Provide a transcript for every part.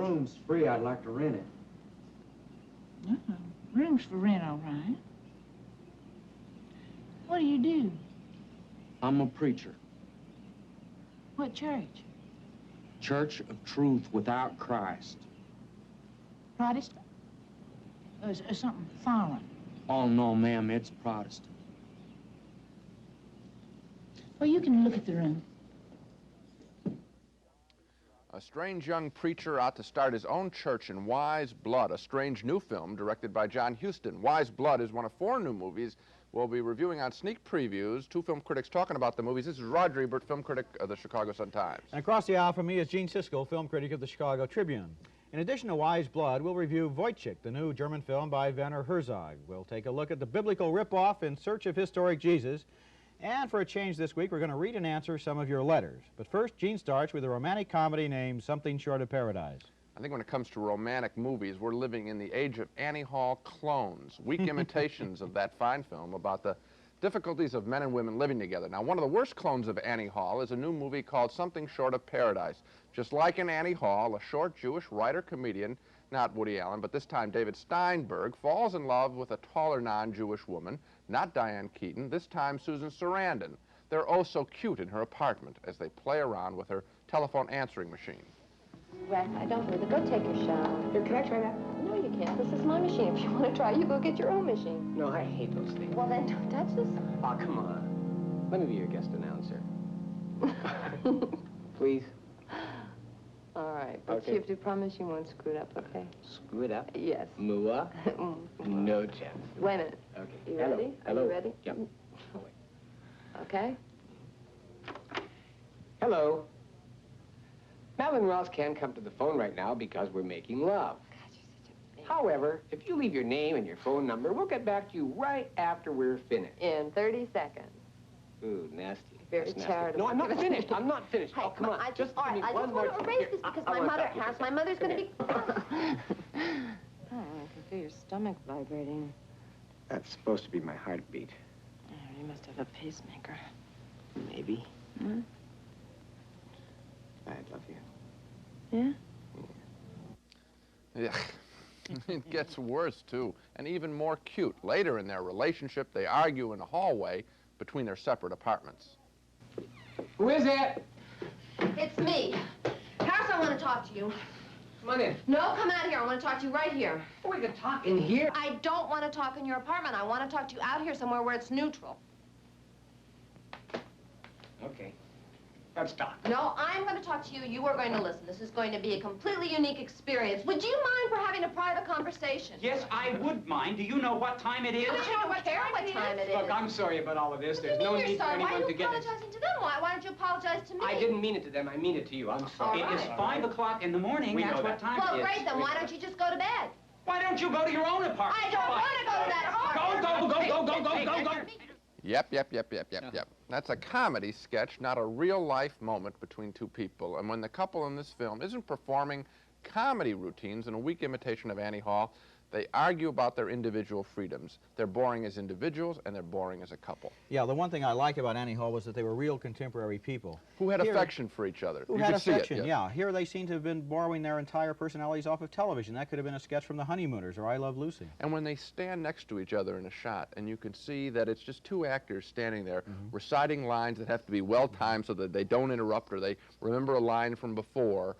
room's free, I'd like to rent it. Room's for rent, all right. What do you do? I'm a preacher. What church? Church of Truth Without Christ. Protestant? Or something foreign? Oh, no, ma'am, it's Protestant. Well, you can look at the room. A strange young preacher ought to start his own church in Wise Blood, a strange new film directed by John Huston. Wise Blood is one of 4 new movies we'll be reviewing on sneak previews. 2 film critics talking about the movies. This is Roger Ebert, film critic of the Chicago Sun-Times. And across the aisle from me is Gene Siskel, film critic of the Chicago Tribune. In addition to Wise Blood, we'll review Woyzeck, the new German film by Werner Herzog. We'll take a look at the biblical ripoff In Search of Historic Jesus. And for a change this week, we're going to read and answer some of your letters. But first, Gene starts with a romantic comedy named Something Short of Paradise. I think when it comes to romantic movies, we're living in the age of Annie Hall clones, weak imitations of that fine film about the difficulties of men and women living together. Now, one of the worst clones of Annie Hall is a new movie called Something Short of Paradise. Just like in Annie Hall, a short Jewish writer-comedian, not Woody Allen, but this time David Steinberg, falls in love with a taller non-Jewish woman, not Diane Keaton, this time Susan Sarandon. They're oh so cute in her apartment as they play around with her telephone answering machine. Rex, I don't believe it. Go take your shower. Here, can I try that? No, you can't. This is my machine. If you want to try, you go get your own machine. No, I hate those things. Well, then don't touch this. Oh, come on. Let me be your guest announcer. Please? All right, but Okay. you have to promise you won't screw it up, okay? Screw it up? Yes. Mua? No chance. Wait a minute. Okay. You Hello. ready? Hello. Are you ready? Yep. Okay. Hello. Madeline Ross can't come to the phone right now because we're making love. God, you're such a baby. However, if you leave your name and your phone number, we'll get back to you right after we're finished. In 30 seconds. Ooh, nasty. Very That's nasty. charitable. No, I'm not finished. I'm not finished. Hey, oh, come on. I Just all give right, me I one just more. want to erase this because my mother has. My mother's going to be... Oh, I can feel your stomach vibrating. That's supposed to be my heartbeat. Oh, you must have a pacemaker. Maybe. Hmm? I love you. Yeah? Yeah. It gets worse, too, and even more cute. Later in their relationship, they argue in a hallway between their separate apartments. Who is it? It's me. Harris, I want to talk to you. Come on in. No, come out here. I want to talk to you right here. Oh, we can talk in here. I don't want to talk in your apartment. I want to talk to you out here somewhere where it's neutral. Okay. Let's talk. No, I'm going to talk to you. You are going to listen. This is going to be a completely unique experience. Would you mind for having a private conversation? Yes, I would mind. Do you know what time it is? I don't care what time it is. Look, I'm sorry about all of this. There's no What do you mean need you're for sorry? Why are anyone you to get this. apologizing to them? Why don't you apologize to me? I didn't mean it to them. I mean it to you. I'm sorry. All It is right. 5 o'clock in the morning. We That's know what that. time Well, it is. great, then why don't you just go to bed? Why don't you go to your own apartment? I don't want to go to that apartment. Go. Yep. That's a comedy sketch, not a real-life moment between two people. And when the couple in this film isn't performing comedy routines in a weak imitation of Annie Hall, they argue about their individual freedoms. They're boring as individuals, and they're boring as a couple. Yeah, the one thing I like about Annie Hall was that they were real contemporary people. Who had Here- affection for each other. Who You had could see it, affection, yes. yeah. Here they seem to have been borrowing their entire personalities off of television. That could have been a sketch from The Honeymooners or I Love Lucy. And when they stand next to each other in a shot, and you can see that it's just two actors standing there reciting lines that have to be well-timed so that they don't interrupt or they remember a line from before,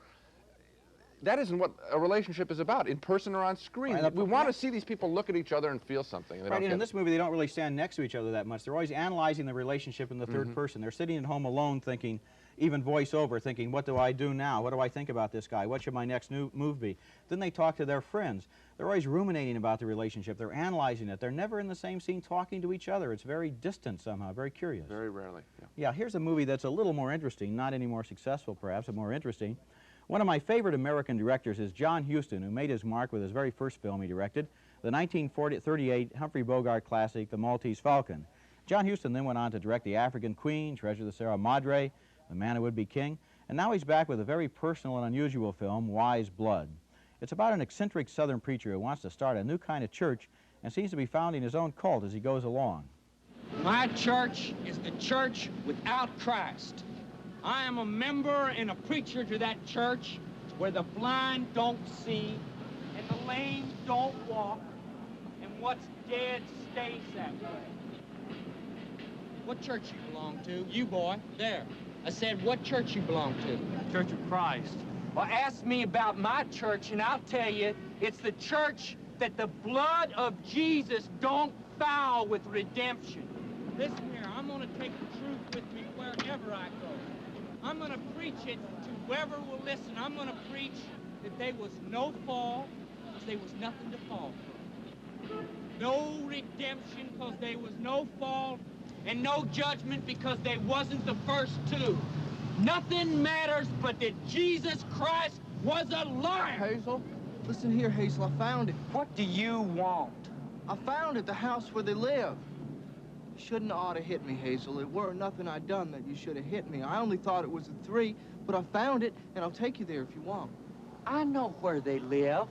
that isn't what a relationship is about, in person or on screen. Right, We want to see these people look at each other and feel something. They Right, don't and in get this movie, they don't really stand next to each other that much. They're always analyzing the relationship in the third person. They're sitting at home alone thinking, even voiceover, thinking, what do I do now? What do I think about this guy? What should my next move be? Then they talk to their friends. They're always ruminating about the relationship. They're analyzing it. They're never in the same scene talking to each other. It's very distant somehow, very curious. Very rarely, yeah. Yeah, here's a movie that's a little more interesting, not any more successful perhaps, but more interesting. One of my favorite American directors is John Huston, who made his mark with his very first film he directed, the 1938 Humphrey Bogart classic, The Maltese Falcon. John Huston then went on to direct The African Queen, Treasure of the Sierra Madre, The Man Who Would Be King, and now he's back with a very personal and unusual film, Wise Blood. It's about an eccentric Southern preacher who wants to start a new kind of church and seems to be founding his own cult as he goes along. My church is the church without Christ. I am a member and a preacher to that church, where the blind don't see, and the lame don't walk, and what's dead stays that way. What church you belong to? You, boy. There. I said, what church you belong to? Church of Christ. Well, ask me about my church, and I'll tell you, it's the church that the blood of Jesus don't foul with redemption. Listen here, I'm going to take the truth with me wherever I go. I'm going to preach it to whoever will listen. I'm going to preach that there was no fall, because there was nothing to fall from. No redemption, because there was no fall, and no judgment, because there wasn't the first two. Nothing matters but that Jesus Christ was alive. Hazel, listen here, Hazel, I found it. What do you want? I found it, the house where they live. You shouldn't ought to hit me, Hazel. It weren't nothing I done that you should have hit me. I only thought it was a 3, but I found it, and I'll take you there if you want. I know where they live.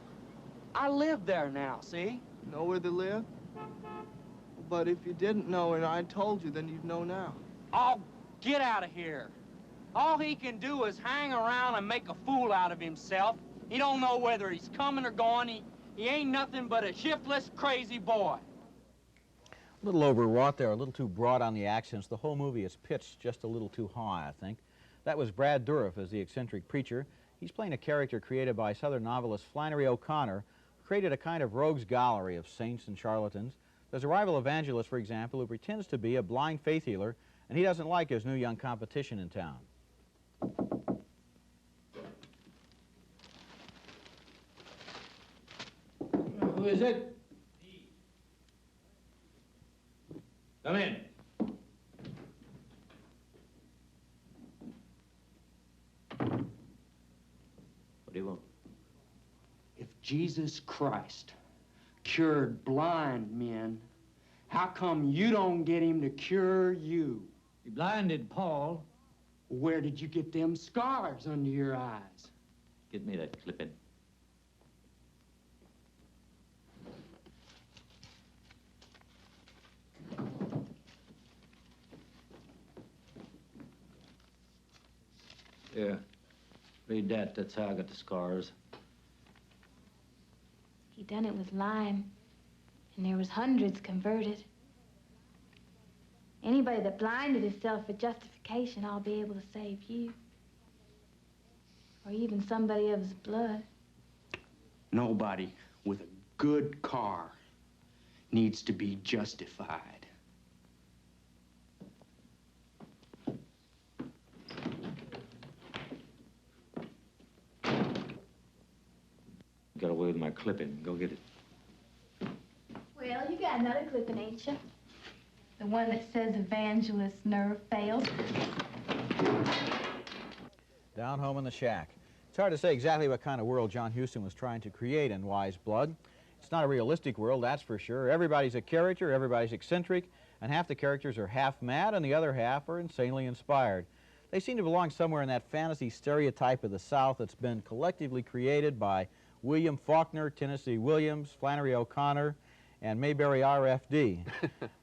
I live there now, see? Know where they live? But if you didn't know and I told you, then you'd know now. Oh, get out of here. All he can do is hang around and make a fool out of himself. He don't know whether he's coming or going. He ain't nothing but a shiftless, crazy boy. A little overwrought there, a little too broad on the accents. The whole movie is pitched just a little too high, I think. That was Brad Dourif as the eccentric preacher. He's playing a character created by Southern novelist Flannery O'Connor, who created a kind of rogues gallery of saints and charlatans. There's a rival evangelist, for example, who pretends to be a blind faith healer, and he doesn't like his new young competition in town. Who is it? Come in. What do you want? If Jesus Christ cured blind men, how come you don't get him to cure you? He blinded Paul. Where did you get them scars under your eyes? Get me that clipping. Here, read that. That's how I got the scars. He done it with lime, and there was hundreds converted. Anybody that blinded himself for justification, I'll be able to save you. Or even somebody of his blood. Nobody with a good car needs to be justified. Got away with my clipping. Go get it. Well, you got another clipping, ain't you? The one that says evangelist nerve failed. Down home in the shack. It's hard to say exactly what kind of world John Huston was trying to create in Wise Blood. It's not a realistic world, that's for sure. Everybody's a character, everybody's eccentric, and half the characters are half mad and the other half are insanely inspired. They seem to belong somewhere in that fantasy stereotype of the South that's been collectively created by William Faulkner, Tennessee Williams, Flannery O'Connor, and Mayberry RFD.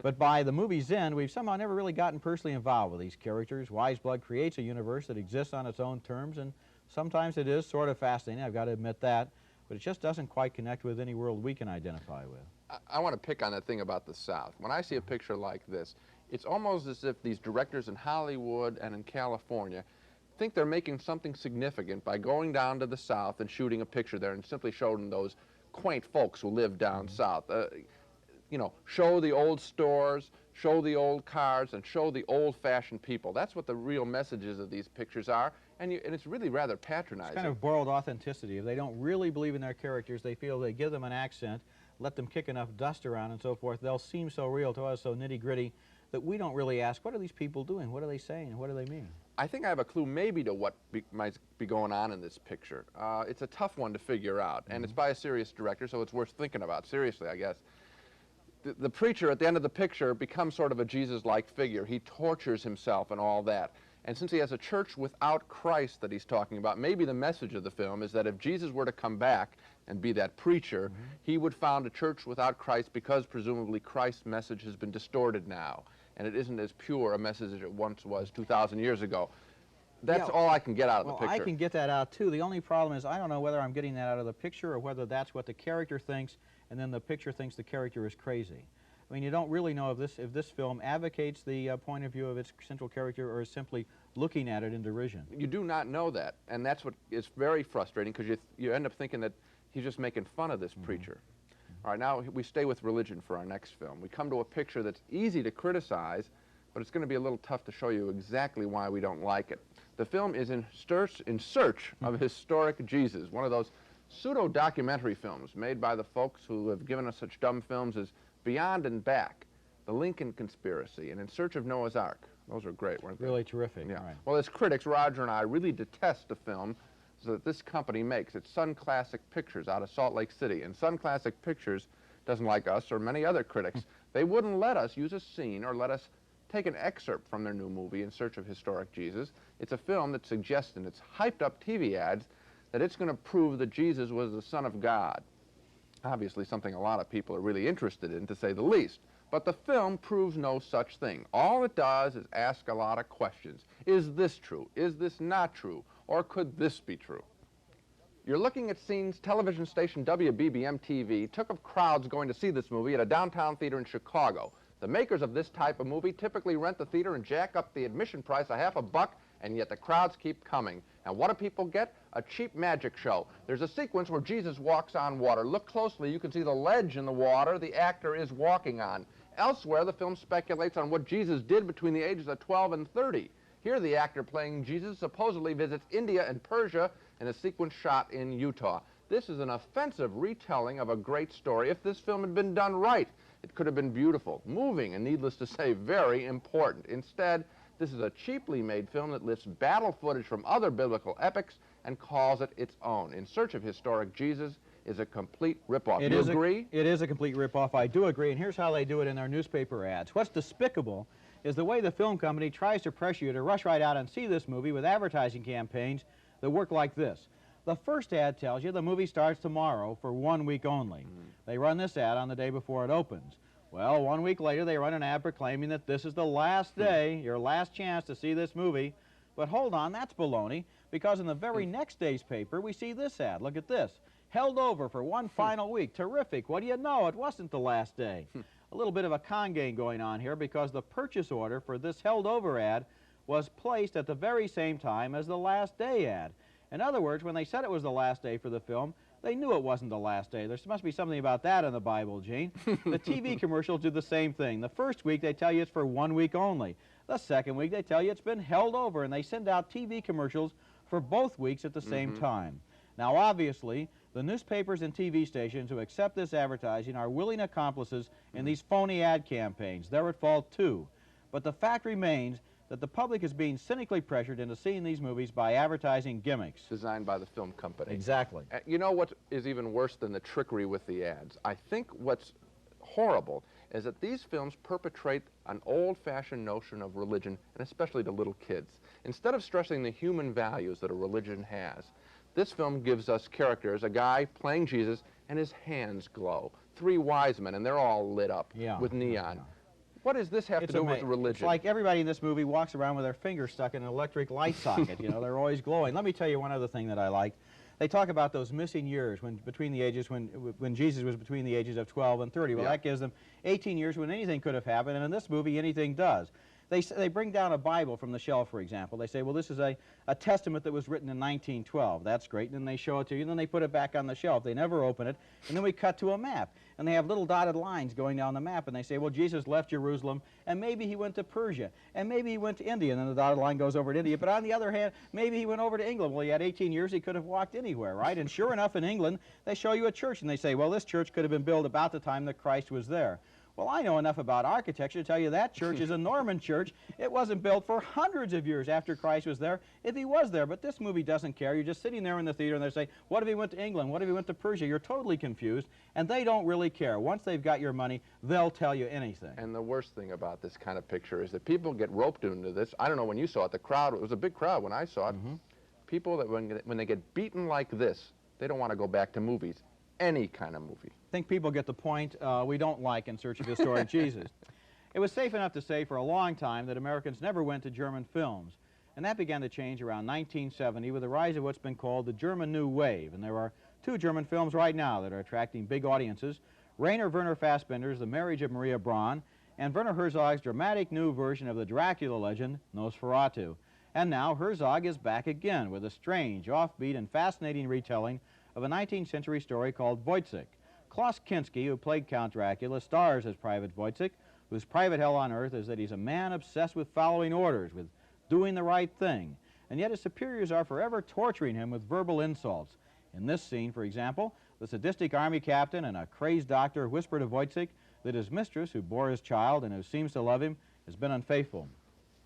But by the movie's end, we've somehow never really gotten personally involved with these characters. Wise Blood creates a universe that exists on its own terms, and sometimes it is sort of fascinating, I've got to admit that, but it just doesn't quite connect with any world we can identify with. I want to pick on that thing about the South. When I see a picture like this, it's almost as if these directors in Hollywood and in California think they're making something significant by going down to the South and shooting a picture there and simply showing those quaint folks who live down south. You know, show the old stores, show the old cars, and show the old-fashioned people. That's what the real messages of these pictures are, and it's really rather patronizing. It's kind of borrowed authenticity. If they don't really believe in their characters, they feel they give them an accent, let them kick enough dust around and so forth, they'll seem so real to us, so nitty-gritty, that we don't really ask, what are these people doing? What are they saying? What do they mean? I think I have a clue maybe to what might be going on in this picture. It's a tough one to figure out, and it's by a serious director, so it's worth thinking about seriously, I guess. The preacher at the end of the picture becomes sort of a Jesus-like figure. He tortures himself and all that. And since he has a church without Christ that he's talking about, maybe the message of the film is that if Jesus were to come back and be that preacher, he would found a church without Christ because presumably Christ's message has been distorted now, and it isn't as pure a message as it once was 2,000 years ago. That's all I can get out of the picture. I can get that out too. The only problem is I don't know whether I'm getting that out of the picture or whether that's what the character thinks, and then the picture thinks the character is crazy. I mean, you don't really know if this film advocates the point of view of its central character or is simply looking at it in derision. You do not know that, and that's what is very frustrating, because you end up thinking that he's just making fun of this preacher. All right, now we stay with religion for our next film. We come to a picture that's easy to criticize, but it's going to be a little tough to show you exactly why we don't like it. The film is in search of historic Jesus, one of those pseudo-documentary films made by the folks who have given us such dumb films as Beyond and Back, The Lincoln Conspiracy, and In Search of Noah's Ark. Those are great, weren't they? Really terrific. Yeah. Right. Well, as critics, Roger and I really detest the film that this company makes. It's Sun Classic Pictures out of Salt Lake City, and Sun Classic Pictures doesn't like us or many other critics. They wouldn't let us use a scene or let us take an excerpt from their new movie, In Search of Historic Jesus. It's a film that suggests in its hyped-up TV ads that it's going to prove that Jesus was the Son of God. Obviously something a lot of people are really interested in, to say the least. But the film proves no such thing. All it does is ask a lot of questions. Is this true? Is this not true? Or could this be true? You're looking at scenes television station WBBM-TV took of crowds going to see this movie at a downtown theater in Chicago. The makers of this type of movie typically rent the theater and jack up the admission price $50, and yet the crowds keep coming. And what do people get? A cheap magic show. There's a sequence where Jesus walks on water. Look closely, you can see the ledge in the water the actor is walking on. Elsewhere, the film speculates on what Jesus did between the ages of 12 and 30. Here, the actor playing Jesus supposedly visits India and Persia in a sequence shot in Utah. This is an offensive retelling of a great story. If this film had been done right, it could have been beautiful, moving, and needless to say, very important. Instead, this is a cheaply made film that lifts battle footage from other biblical epics and calls it its own. In Search of Historic Jesus is a complete ripoff. Do you agree? It is a complete ripoff. I do agree, and here's how they do it in their newspaper ads. What's despicable is the way the film company tries to pressure you to rush right out and see this movie with advertising campaigns that work like this. The first ad tells you the movie starts tomorrow for 1 week only. They run this ad on the day before it opens. Well, 1 week later, they run an ad proclaiming that this is the last day, your last chance to see this movie. But hold on, that's baloney, because in the very next day's paper, we see this ad. Look at this. Held over for one final week. Terrific. What do you know? It wasn't the last day. A little bit of a con game going on here, because the purchase order for this held over ad was placed at the very same time as the last day ad. In other words, when they said it was the last day for the film, they knew it wasn't the last day. There must be something about that in the Bible, Gene. The TV commercials do the same thing. The first week, they tell you it's for 1 week only. The second week, they tell you it's been held over, and they send out TV commercials for both weeks at the same time. Now, obviously, the newspapers and TV stations who accept this advertising are willing accomplices in these phony ad campaigns. They're at fault, too. But the fact remains that the public is being cynically pressured into seeing these movies by advertising gimmicks. Designed by the film company. Exactly. You know what is even worse than the trickery with the ads? I think what's horrible is that these films perpetrate an old-fashioned notion of religion, and especially to little kids. Instead of stressing the human values that a religion has, this film gives us characters, a guy playing Jesus, and his hands glow. 3 wise men, and they're all lit up with neon. What does this have to do with religion? It's like everybody in this movie walks around with their fingers stuck in an electric light socket. You know, they're always glowing. Let me tell you one other thing that I liked. They talk about those missing years when Jesus was between the ages of 12 and 30. Well, that gives them 18 years when anything could have happened, and in this movie, anything does. They bring down a Bible from the shelf, for example. They say, well, this is a testament that was written in 1912. That's great. And then they show it to you, and then they put it back on the shelf. They never open it. And then we cut to a map. And they have little dotted lines going down the map. And they say, well, Jesus left Jerusalem, and maybe he went to Persia, and maybe he went to India. And then the dotted line goes over to India. But on the other hand, maybe he went over to England. Well, he had 18 years. He could have walked anywhere, right? And sure enough, in England, they show you a church. And they say, well, this church could have been built about the time that Christ was there. Well, I know enough about architecture to tell you that church is a Norman church. It wasn't built for hundreds of years after Christ was there, if he was there. But this movie doesn't care. You're just sitting there in the theater, and they say, what if he went to England? What if he went to Persia? You're totally confused, and they don't really care. Once they've got your money, they'll tell you anything. And the worst thing about this kind of picture is that people get roped into this. I don't know when you saw it. The crowd, it was a big crowd when I saw it. People that when they get beaten like this, they don't want to go back to movies. Any kind of movie. I think people get the point. We don't like In Search of Historic Jesus. It was safe enough to say for a long time that Americans never went to German films. And that began to change around 1970 with the rise of what's been called the German New Wave. And there are two German films right now that are attracting big audiences. Rainer Werner Fassbinder's The Marriage of Maria Braun, and Werner Herzog's dramatic new version of the Dracula legend, Nosferatu. And now Herzog is back again with a strange, offbeat, and fascinating retelling of a 19th century story called Woyzeck. Klaus Kinski, who played Count Dracula, stars as Private Woyzeck, whose private hell on earth is that he's a man obsessed with following orders, with doing the right thing. And yet his superiors are forever torturing him with verbal insults. In this scene, for example, the sadistic army captain and a crazed doctor whisper to Woyzeck that his mistress, who bore his child and who seems to love him, has been unfaithful.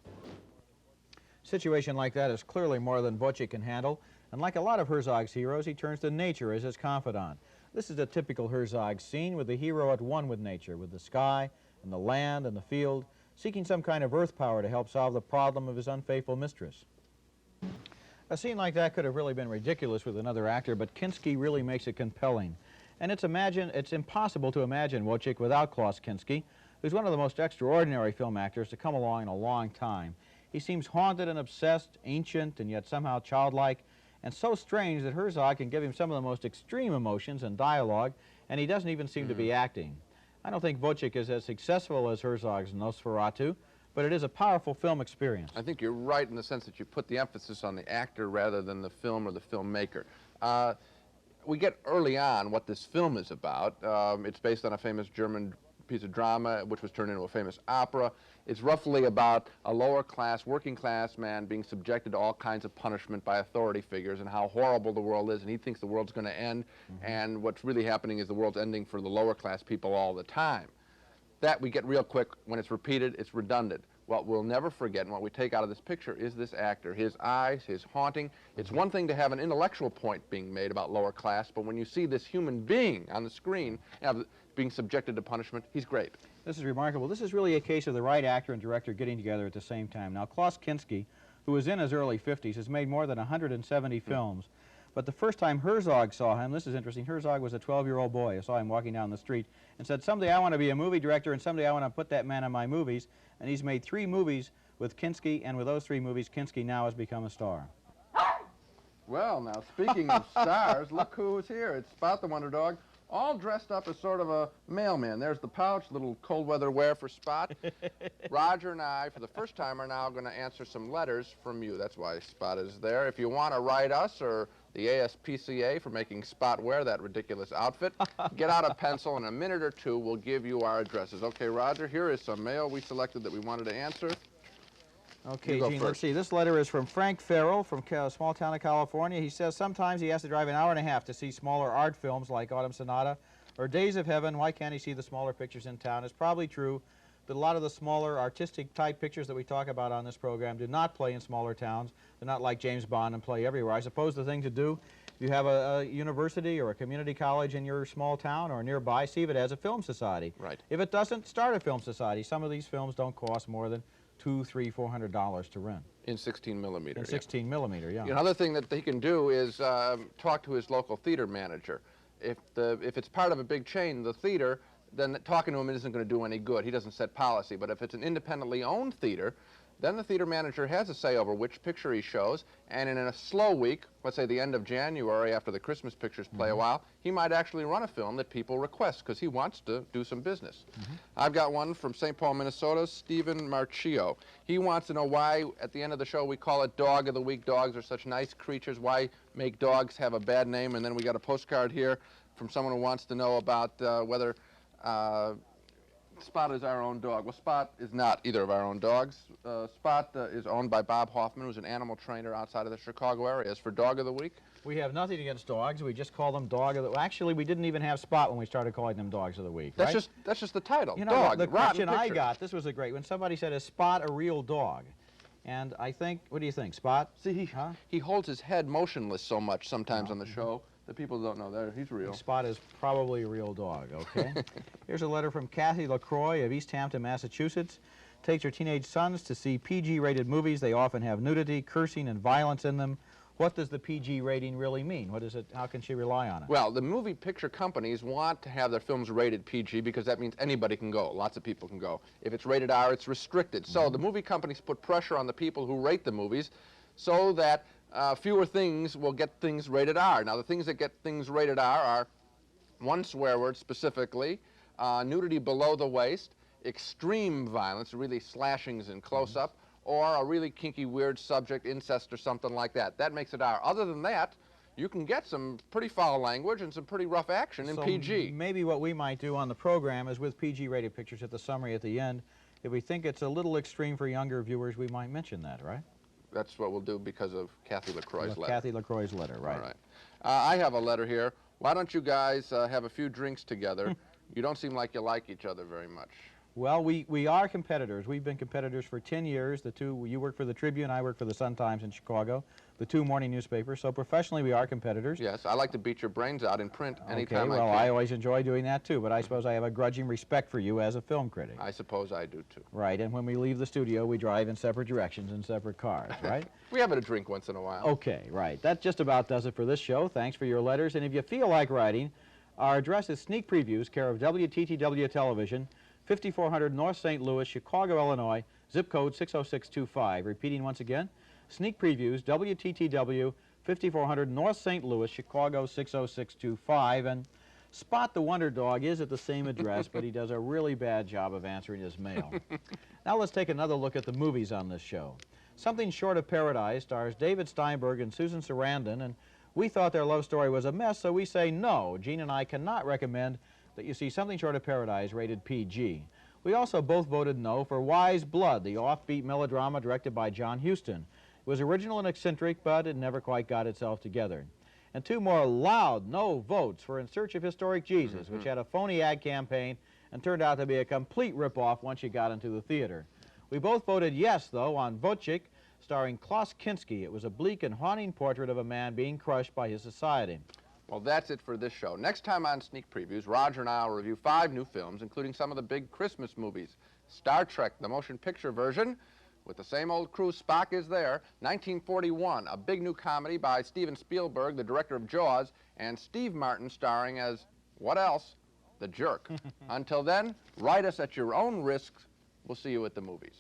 A situation like that is clearly more than Woyzeck can handle, and like a lot of Herzog's heroes, he turns to nature as his confidant. This is a typical Herzog scene with the hero at one with nature, with the sky and the land and the field, seeking some kind of earth power to help solve the problem of his unfaithful mistress. A scene like that could have really been ridiculous with another actor, but Kinski really makes it compelling. And it's impossible to imagine Woyzeck without Klaus Kinski, who's one of the most extraordinary film actors to come along in a long time. He seems haunted and obsessed, ancient, and yet somehow childlike, and so strange that Herzog can give him some of the most extreme emotions and dialogue, and he doesn't even seem to be acting. I don't think Woyzeck is as successful as Herzog's Nosferatu, but it is a powerful film experience. I think you're right in the sense that you put the emphasis on the actor rather than the film or the filmmaker. We get early on what this film is about. It's based on a famous German piece of drama which was turned into a famous opera. It's roughly about a lower class, working class man being subjected to all kinds of punishment by authority figures and how horrible the world is, and he thinks the world's going to end, and what's really happening is the world's ending for the lower class people all the time. That we get real quick. When it's repeated, it's redundant. What we'll never forget and what we take out of this picture is this actor, his eyes, his haunting. It's one thing to have an intellectual point being made about lower class, but when you see this human being on the screen being subjected to punishment, he's great. This is remarkable. This is really a case of the right actor and director getting together at the same time. Now, Klaus Kinski, who is in his early 50s, has made more than 170 films. But the first time Herzog saw him, this is interesting, Herzog was a 12-year-old boy. I saw him walking down the street and said, someday I want to be a movie director and someday I want to put that man in my movies. And he's made 3 movies with Kinski, and with those 3 movies, Kinski now has become a star. Well, now, speaking of stars, look who's here. It's Spot the Wonder Dog, all dressed up as sort of a mailman. There's the pouch, little cold weather wear for Spot. Roger and I, for the first time, are now going to answer some letters from you. That's why Spot is there. If you want to write us or the ASPCA for making Spot wear that ridiculous outfit, get out a pencil. In a minute or two, we'll give you our addresses. Okay, Roger, here is some mail we selected that we wanted to answer. Okay, Gene, let's see. This letter is from Frank Farrell from a small town of California. He says sometimes he has to drive an hour and a half to see smaller art films like Autumn Sonata or Days of Heaven. Why can't he see the smaller pictures in town? It's probably true that a lot of the smaller artistic type pictures that we talk about on this program do not play in smaller towns. They're not like James Bond and play everywhere. I suppose the thing to do, if you have a university or a community college in your small town or nearby, see if it has a film society. Right. If it doesn't, start a film society. Some of these films don't cost more than $200, $300, $400 to rent. In 16 millimeter. In 16 millimeter, yeah. Another thing that he can do is talk to his local theater manager. If it's part of a big chain, the theater, then talking to him isn't going to do any good. He doesn't set policy. But if it's an independently owned theater, then the theater manager has a say over which picture he shows, and in a slow week, let's say the end of January after the Christmas pictures play a while, he might actually run a film that people request because he wants to do some business. I've got one from St. Paul, Minnesota, Stephen Marchio. He wants to know why at the end of the show we call it Dog of the Week. Dogs are such nice creatures. Why make dogs have a bad name? And then we got a postcard here from someone who wants to know about whether Spot is our own dog. Well, Spot is not either of our own dogs. Spot is owned by Bob Hoffman, who's an animal trainer outside of the Chicago area. As for Dog of the Week? We have nothing against dogs. We just call them Dog of the Week. Actually, we didn't even have Spot when we started calling them Dogs of the Week. That's right? that's just the title. You know, Dog. the question I got, this was a great one. Somebody said, is Spot a real dog? And I think, what do you think, Spot? See, he holds his head motionless so much sometimes on the show. The people don't know that. He's real. Spot is probably a real dog, okay? Here's a letter from Kathy LaCroix of East Hampton, Massachusetts. Takes her teenage sons to see PG-rated movies. They often have nudity, cursing, and violence in them. what does the PG rating really mean? What is it? How can she rely on it? Well, the movie picture companies want to have their films rated PG because that means anybody can go. Lots of people can go. If it's rated R, it's restricted. So the movie companies put pressure on the people who rate the movies so that fewer things will get things rated R. Now, the things that get things rated R are one swear word specifically, nudity below the waist, extreme violence, really slashings in close-up, or a really kinky, weird subject, incest or something like that. That makes it R. Other than that, you can get some pretty foul language and some pretty rough action in PG. Maybe what we might do on the program is with PG-rated pictures at the summary at the end, if we think it's a little extreme for younger viewers, we might mention that, right? That's what we'll do because of Kathy LaCroix's letter. Kathy LaCroix's letter, right. All right. I have a letter here. Why don't you guys have a few drinks together? You don't seem like you like each other very much. Well, we are competitors. We've been competitors for 10 years. The two, you work for the Tribune, I work for the Sun-Times in Chicago, the two morning newspapers. So professionally, we are competitors. Yes, I like to beat your brains out in print anytime I can. Well, I always enjoy doing that too, but I suppose I have a grudging respect for you as a film critic. I suppose I do too. Right, and when we leave the studio, we drive in separate directions in separate cars, right? We have a drink once in a while. Okay, right. That just about does it for this show. Thanks for your letters, and if you feel like writing, our address is Sneak Previews, care of WTTW Television, 5400 North St. Louis, Chicago, Illinois, zip code 60625. Repeating once again, Sneak Previews, WTTW, 5400 North St. Louis, Chicago, 60625. And Spot the Wonder Dog is at the same address, but he does a really bad job of answering his mail. Now let's take another look at the movies on this show. Something Short of Paradise stars David Steinberg and Susan Sarandon, and we thought their love story was a mess, so we say no. Gene and I cannot recommend that you see Something Short of Paradise rated PG. We also both voted no for Wise Blood, the offbeat melodrama directed by John Huston. It was original and eccentric, but it never quite got itself together. And two more loud no votes for In Search of Historic Jesus, which had a phony ad campaign and turned out to be a complete ripoff once you got into the theater. We both voted yes, though, on Woyzeck, starring Klaus Kinski. It was a bleak and haunting portrait of a man being crushed by his society. Well, that's it for this show. Next time on Sneak Previews, Roger and I will review 5 new films, including some of the big Christmas movies. Star Trek, the motion picture version, with the same old crew, Spock is there. 1941, a big new comedy by Steven Spielberg, the director of Jaws, and Steve Martin starring as, what else? The Jerk. Until then, write us at your own risk. We'll see you at the movies.